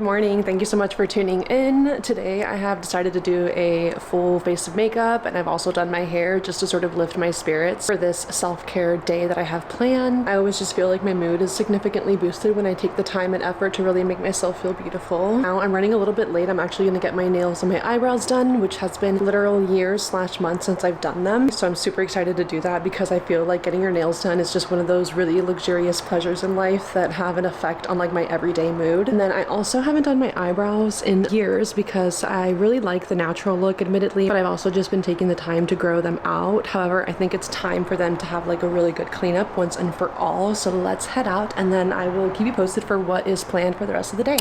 morning. Thank you so much for tuning in. Today I have decided to do a full face of makeup, and I've also done my hair just to sort of lift my spirits for this self-care day that I have planned. I always just feel like my mood is significantly boosted when I take the time and effort to really make myself feel beautiful. Now I'm running a little bit late. I'm actually going to get my nails and my eyebrows done, which has been literal years/months since I've done them. So I'm super excited to do that because I feel like getting your nails done is just one of those really luxurious pleasures in life that have an effect on like my everyday mood. And then I also haven't done my eyebrows in years because I really like the natural look, admittedly, but I've also just been taking the time to grow them out. However, I think it's time for them to have like a really good cleanup once and for all. So let's head out and then I will keep you posted for what is planned for the rest of the day.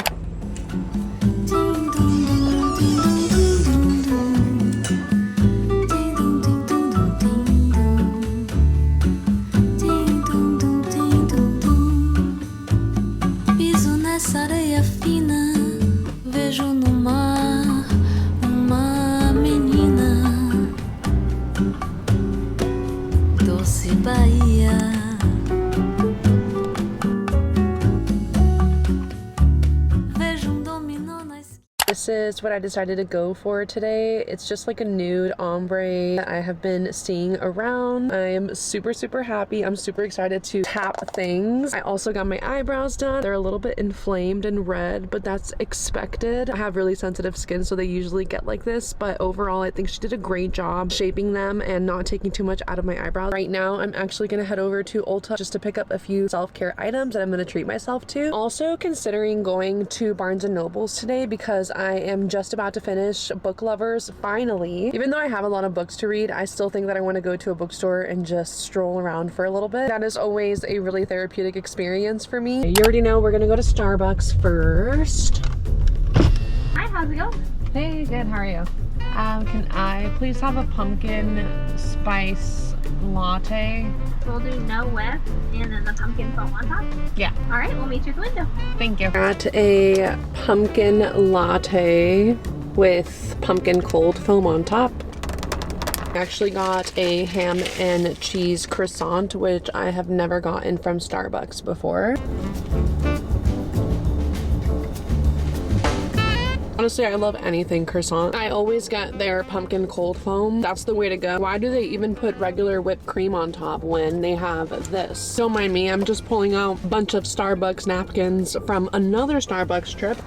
This is what I decided to go for today. It's just like a nude ombre I have been seeing around. I am super happy. I'm super excited to tap things. I also got my eyebrows done. They're a little bit inflamed and red, but that's expected. I have really sensitive skin, so they usually get like this, but overall I think she did a great job shaping them and not taking too much out of my eyebrows. Right now I'm actually gonna head over to Ulta just to pick up a few self-care items that I'm gonna treat myself to. Also considering going to Barnes & Noble's today because I am just about to finish Book Lovers finally. Even though I have a lot of books to read, I still think that I want to go to a bookstore and just stroll around for a little bit. That is always a really therapeutic experience for me. You already know we're gonna go to Starbucks first. Hi, how's it going? Hey, good, how are you? Can I please have a pumpkin spice latte? We'll do no whip and then the pumpkin foam on top. Yeah. All right, we'll meet you at the window. Thank you. Got a pumpkin latte with pumpkin cold foam on top. I actually got a ham and cheese croissant, which I have never gotten from Starbucks before. Honestly, I love anything croissant. I always get their pumpkin cold foam. That's the way to go. Why do they even put regular whipped cream on top when they have this? Don't mind me, I'm just pulling out a bunch of Starbucks napkins from another Starbucks trip.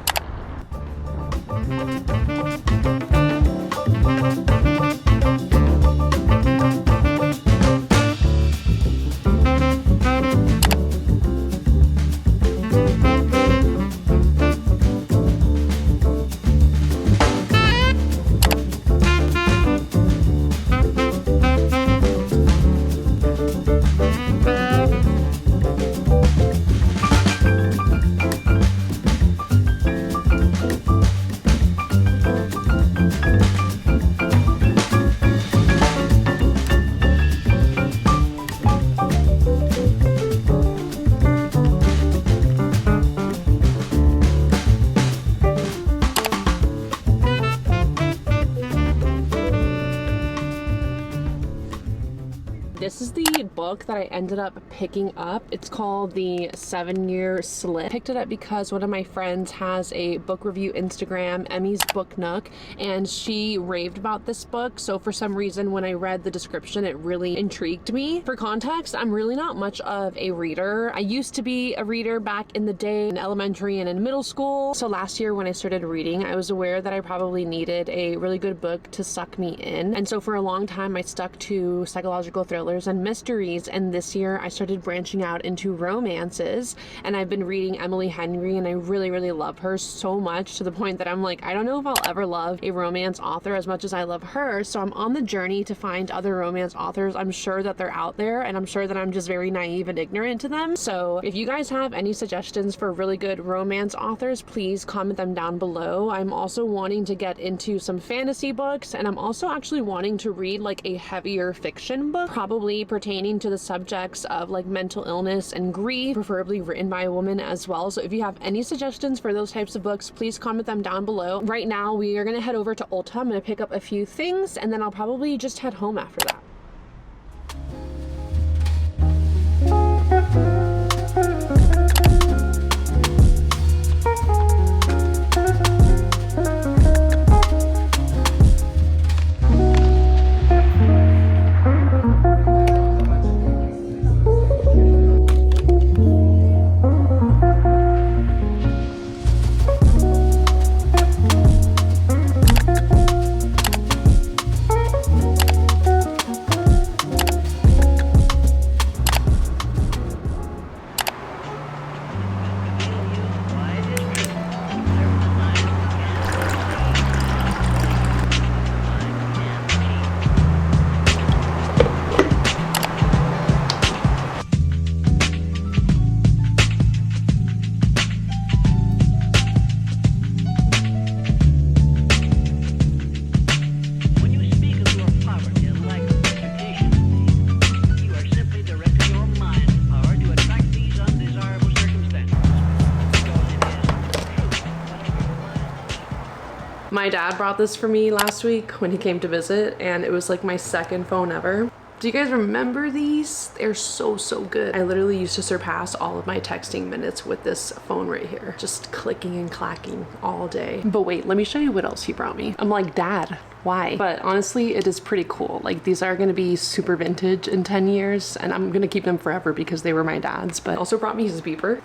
This is the book that I ended up picking up. It's called The 7-Year Slip. Picked it up because one of my friends has a book review Instagram, Emmy's Book Nook, and she raved about this book. So for some reason, when I read the description, it really intrigued me. For context, I'm really not much of a reader. I used to be a reader back in the day in elementary and in middle school. So last year when I started reading, I was aware that I probably needed a really good book to suck me in. And so for a long time, I stuck to psychological thrillers and mysteries, and this year I started branching out into romances, and I've been reading Emily Henry, and I really love her so much to the point that I'm like, I don't know if I'll ever love a romance author as much as I love her. So I'm on the journey to find other romance authors. I'm sure that they're out there, and I'm sure that I'm just very naive and ignorant to them. So if you guys have any suggestions for really good romance authors, please comment them down below. I'm also wanting to get into some fantasy books, and I'm also actually wanting to read like a heavier fiction book, probably pertaining to the subjects of like mental illness and grief, preferably written by a woman as well. So if you have any suggestions for those types of books, please comment them down below. Right now we are going to head over to Ulta. I'm going to pick up a few things and then I'll probably just head home after that. My dad brought this for me last week when he came to visit, and it was like my second phone ever. Do you guys remember these? They're so good. I literally used to surpass all of my texting minutes with this phone right here. Just clicking and clacking all day. But wait, let me show you what else he brought me. I'm like, Dad, why? But honestly, it is pretty cool. Like, these are gonna be super vintage in 10 years, and I'm gonna keep them forever because they were my dad's, but also brought me his beeper.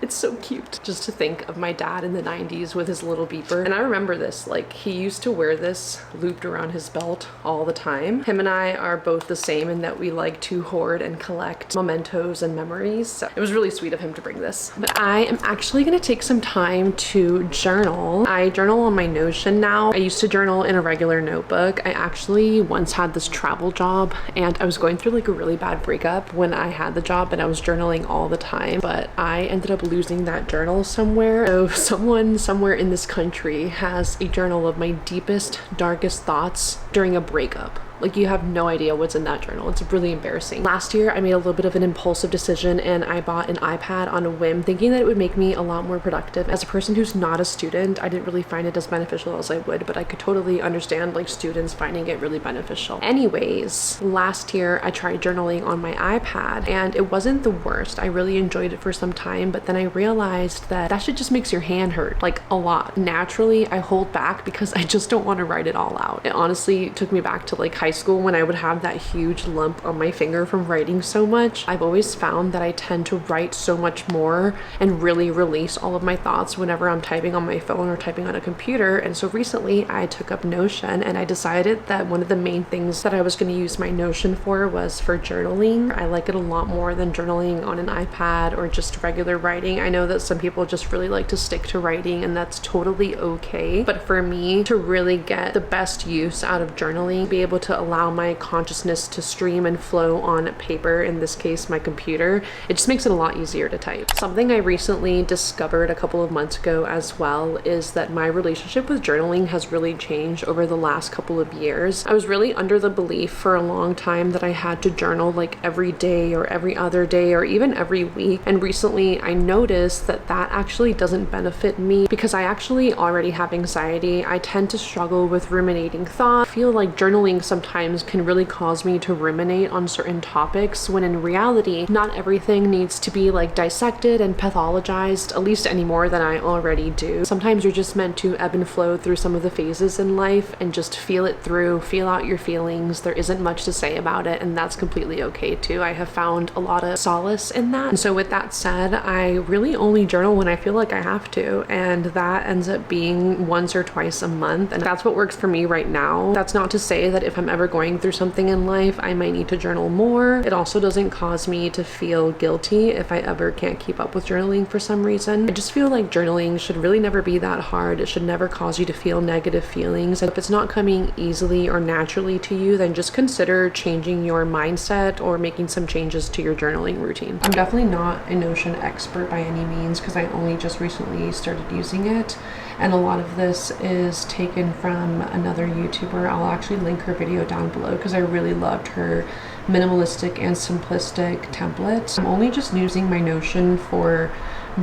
It's so cute just to think of my dad in the 90s with his little beeper. And I remember this, like, he used to wear this looped around his belt all the time. Him and I are both the same in that we like to hoard and collect mementos and memories. So it was really sweet of him to bring this. But I am actually gonna take some time to journal. I journal on my Notion now. I used to journal in a regular notebook. I actually once had this travel job, and I was going through like a really bad breakup when I had the job, and I was journaling all the time, but I ended up losing that journal somewhere. So someone somewhere in this country has a journal of my deepest, darkest thoughts during a breakup. Like, you have no idea what's in that journal. It's really embarrassing. Last year, I made a little bit of an impulsive decision, and I bought an iPad on a whim, thinking that it would make me a lot more productive. As a person who's not a student, I didn't really find it as beneficial as I would, but I could totally understand like students finding it really beneficial. Anyways, last year I tried journaling on my iPad, and it wasn't the worst. I really enjoyed it for some time, but then I realized that shit just makes your hand hurt, like, a lot. Naturally, I hold back because I just don't want to write it all out. It honestly took me back to like high school when I would have that huge lump on my finger from writing so much. I've always found that I tend to write so much more and really release all of my thoughts whenever I'm typing on my phone or typing on a computer. And so recently I took up Notion, and I decided that one of the main things that I was going to use my Notion for was for journaling. I like it a lot more than journaling on an iPad or just regular writing. I know that some people just really like to stick to writing, and that's totally okay. But for me, to really get the best use out of journaling, be able to allow my consciousness to stream and flow on paper, in this case my computer, it just makes it a lot easier to type. Something I recently discovered a couple of months ago as well is that my relationship with journaling has really changed over the last couple of years. I was really under the belief for a long time that I had to journal like every day or every other day or even every week, and recently I noticed that that actually doesn't benefit me because I actually already have anxiety. I tend to struggle with ruminating thought. I feel like journaling sometimes can really cause me to ruminate on certain topics, when in reality, not everything needs to be like dissected and pathologized, at least any more than I already do. Sometimes you're just meant to ebb and flow through some of the phases in life and just feel it through, feel out your feelings. There isn't much to say about it, and that's completely okay too. I have found a lot of solace in that. And so with that said, I really only journal when I feel like I have to, and that ends up being once or twice a month, and that's what works for me right now. That's not to say that if I'm ever going through something in life, I might need to journal more. It also doesn't cause me to feel guilty if I ever can't keep up with journaling for some reason. I just feel like journaling should really never be that hard. It should never cause you to feel negative feelings. And if it's not coming easily or naturally to you, then just consider changing your mindset or making some changes to your journaling routine. I'm definitely not a Notion expert by any means because I only just recently started using it, and a lot of this is taken from another YouTuber. I'll actually link her video down below because I really loved her minimalistic and simplistic template. I'm only just using my Notion for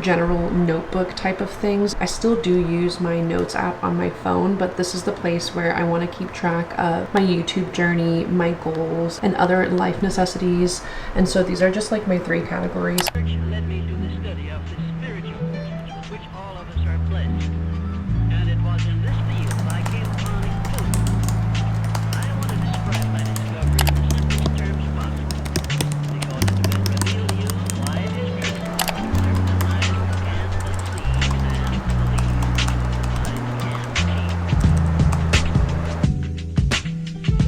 general notebook type of things. I still do use my notes app on my phone, but this is the place where I want to keep track of my YouTube journey, my goals, and other life necessities. And so these are just like my 3 categories. Led me to the study of the spiritual truths with which all of us are blessed. And it was in this field I came upon exposure. I want to describe my discovery in the simplest terms possible, because it's been revealed to you why it is true. Whenever the mind can conceive and believe, the mind can achieve.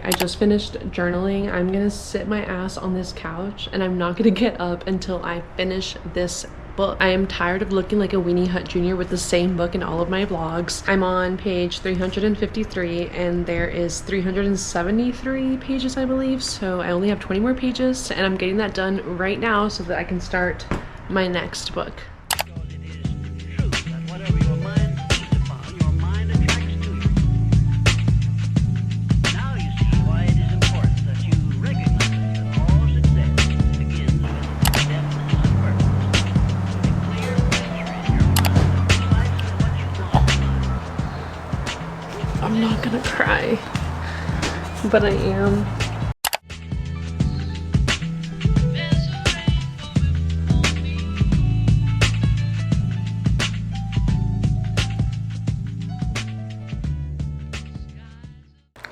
I just finished journaling. I'm gonna sit my ass on this couch, and I'm not gonna get up until I finish this book. I am tired of looking like a Weenie Hut Jr. with the same book in all of my vlogs. I'm on page 353, and there is 373 pages, I believe, so I only have 20 more pages, and I'm getting that done right now so that I can start my next book. Because it is true that whatever your mind feeds upon, your mind attracts to you. Now you see why it is important that you recognize that all success begins with definiteness of purpose, with a clear picture but I am.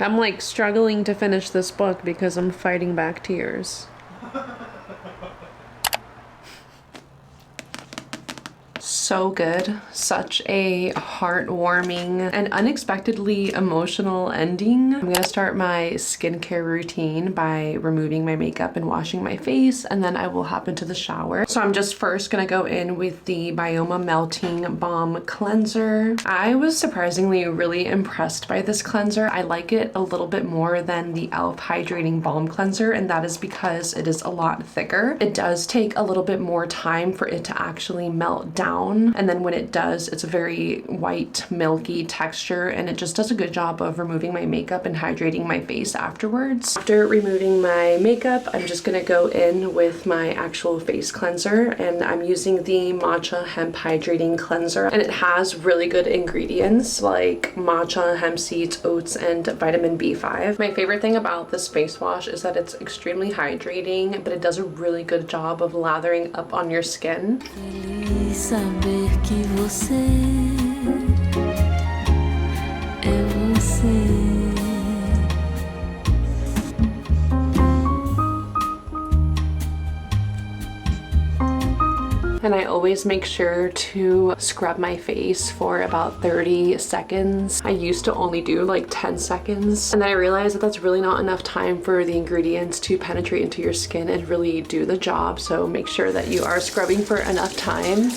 I'm like struggling to finish this book because I'm fighting back tears. So good. Such a heartwarming and unexpectedly emotional ending. I'm gonna start my skincare routine by removing my makeup and washing my face, and then I will hop into the shower. So I'm just first gonna go in with the Bioma Melting Balm Cleanser. I was surprisingly really impressed by this cleanser. I like it a little bit more than the e.l.f. Hydrating Balm Cleanser, and that is because it is a lot thicker. It does take a little bit more time for it to actually melt down. And then when it does, it's a very white, milky texture, and it just does a good job of removing my makeup and hydrating my face afterwards. After removing my makeup, I'm just gonna go in with my actual face cleanser, and I'm using the Matcha Hemp Hydrating Cleanser, and it has really good ingredients like matcha, hemp seeds, oats, and vitamin B5. My favorite thing about this face wash is that it's extremely hydrating, but it does a really good job of lathering up on your skin. Saber que você é você. And I always make sure to scrub my face for about 30 seconds. I used to only do like 10 seconds. And then I realized that that's really not enough time for the ingredients to penetrate into your skin and really do the job. So make sure that you are scrubbing for enough time.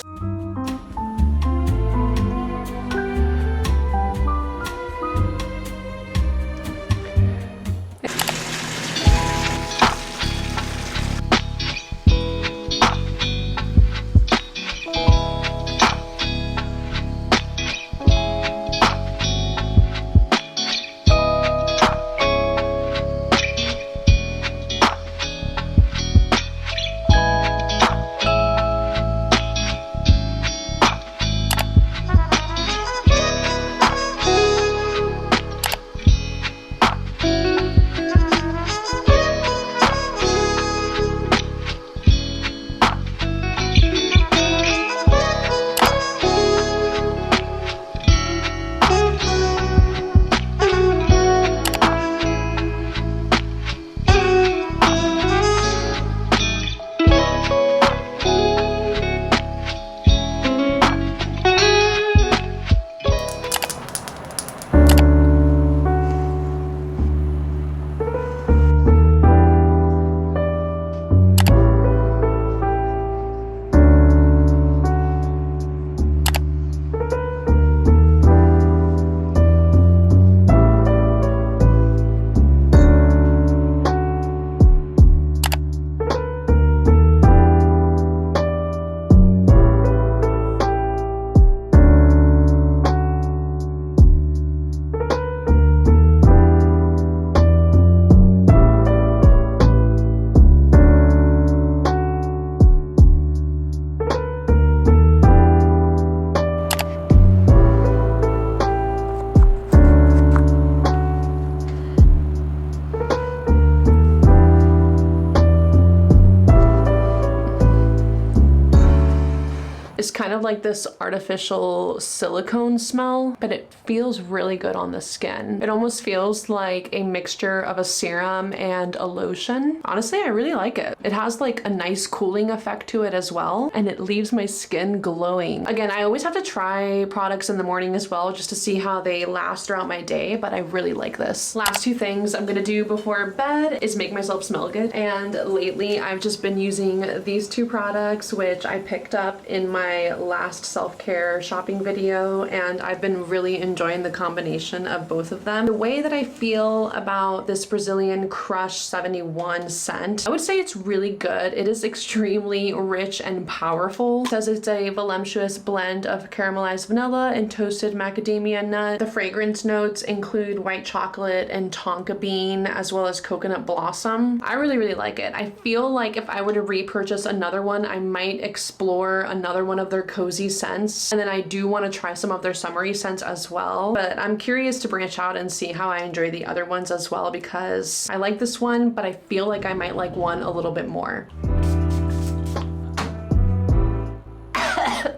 kind of like this artificial silicone smell, but it feels really good on the skin. It almost feels like a mixture of a serum and a lotion. Honestly, I really like it. It has like a nice cooling effect to it as well, and it leaves my skin glowing. Again, I always have to try products in the morning as well just to see how they last throughout my day, but I really like this. Last two things I'm gonna do before bed is make myself smell good, and lately I've just been using these two products which I picked up in my last self-care shopping video, and I've been really enjoying the combination of both of them. The way that I feel about this Brazilian Crush 71 scent, I would say it's really good. It is extremely rich and powerful. It says it's a voluptuous blend of caramelized vanilla and toasted macadamia nut. The fragrance notes include white chocolate and tonka bean as well as coconut blossom. I really like it. I feel like if I were to repurchase another one, I might explore another one of of their cozy scents. And then I do want to try some of their summery scents as well. But I'm curious to branch out and see how I enjoy the other ones as well, because I like this one, but I feel like I might like one a little bit more.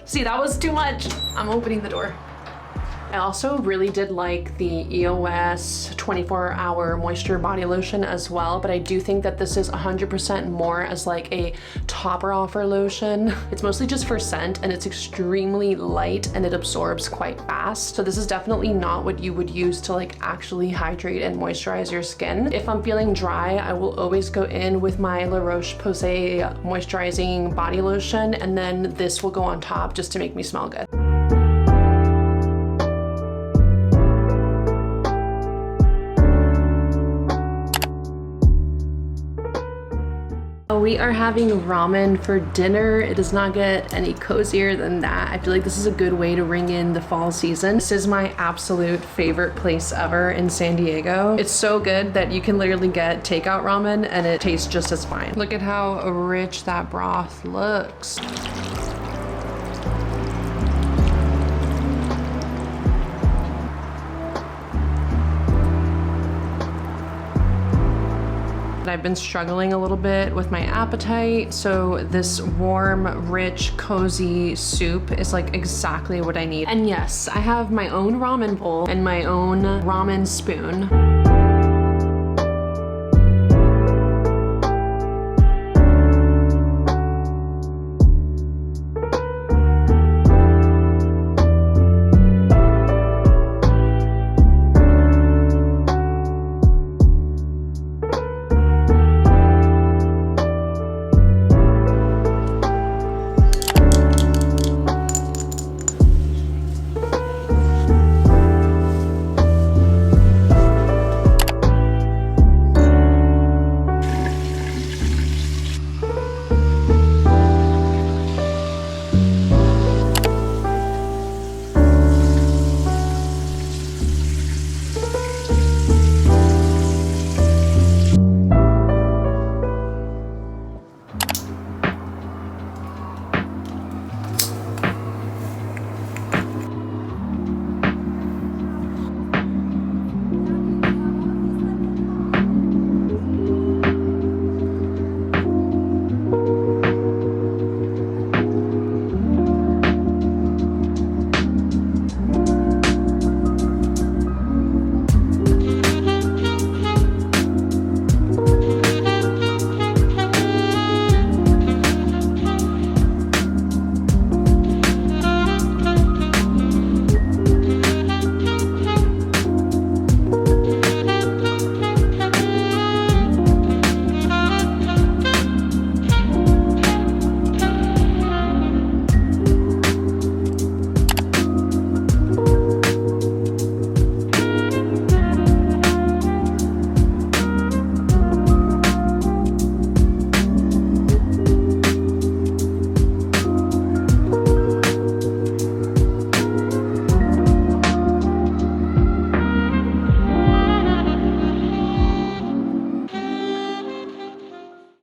See, that was too much. I'm opening the door. I also really did like the EOS 24-hour moisture body lotion as well, but I do think that this is 100% more as like a topper offer lotion. It's mostly just for scent and it's extremely light and it absorbs quite fast. So this is definitely not what you would use to like actually hydrate and moisturize your skin. If I'm feeling dry, I will always go in with my La Roche-Posay moisturizing body lotion, and then this will go on top just to make me smell good. We are having ramen for dinner. It does not get any cozier than that. I feel like this is a good way to ring in the fall season. This is my absolute favorite place ever in San Diego. It's so good that you can literally get takeout ramen and it tastes just as fine. Look at how rich that broth looks. I've been struggling a little bit with my appetite, so this warm, rich, cozy soup is like exactly what I need. And yes, I have my own ramen bowl and my own ramen spoon.